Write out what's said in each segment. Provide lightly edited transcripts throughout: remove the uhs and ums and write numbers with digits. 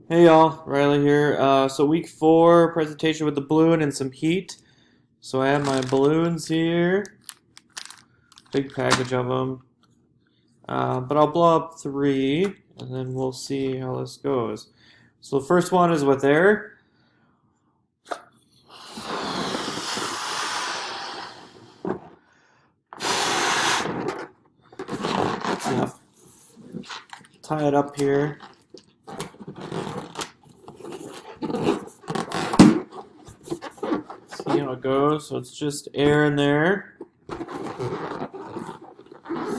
Hey y'all, Riley here. So week 4 presentation with the balloon and some heat. So I have my balloons here, big package of them. But I'll blow up 3 and then we'll see how this goes. So the first one is with air. That's enough. Tie it up here. See how it goes. So it's just air in there. So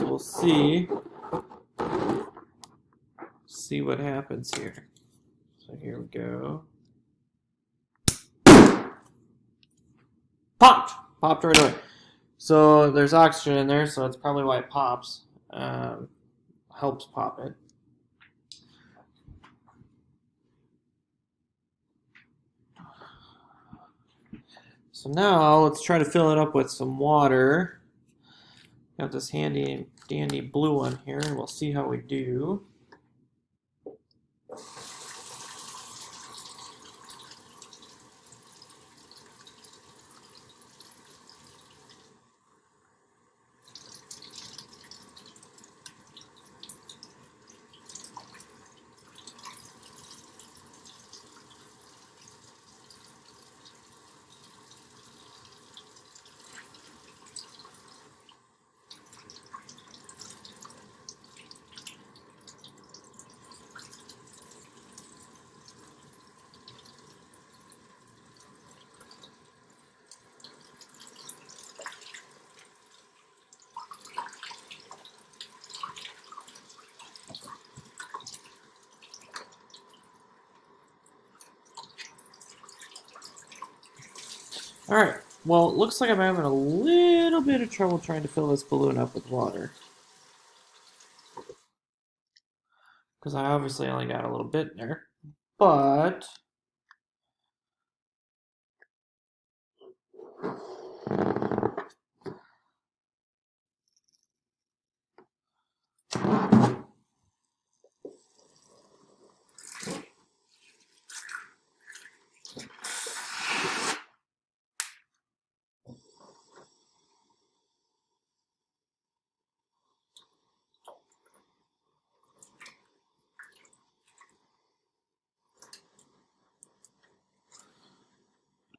we'll see what happens here. So here we go. Popped right away. So there's oxygen in there, so that's probably why it pops. Helps pop it. So now let's try to fill it up with some water. Got this handy dandy blue one here, and we'll see how we do. Alright, well, it looks like I'm having a little bit of trouble trying to fill this balloon up with water. Because I obviously only got a little bit in there. But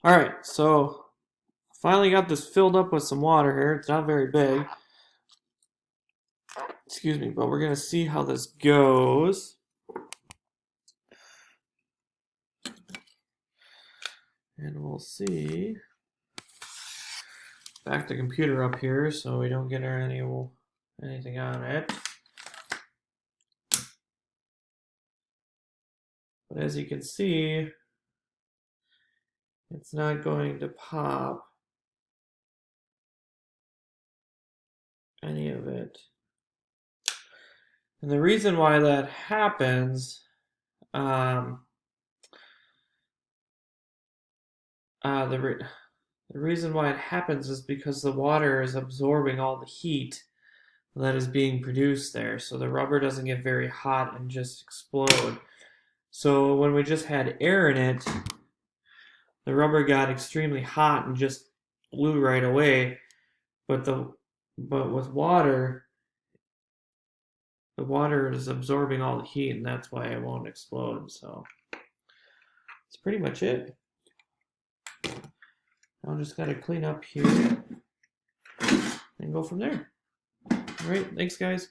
alright, so finally got this filled up with some water here. It's not very big. Excuse me, but we're going to see how this goes. And we'll see. Back the computer up here so we don't get anything on it. But as you can see, it's not going to pop any of it. And the reason why that happens, the reason why it happens is because the water is absorbing all the heat that is being produced there. So the rubber doesn't get very hot and just explode. So when we just had air in it, the rubber got extremely hot and just blew right away. But with water, the water is absorbing all the heat, and that's why it won't explode. So that's pretty much it. I'll just gotta clean up here and go from there. All right, thanks guys.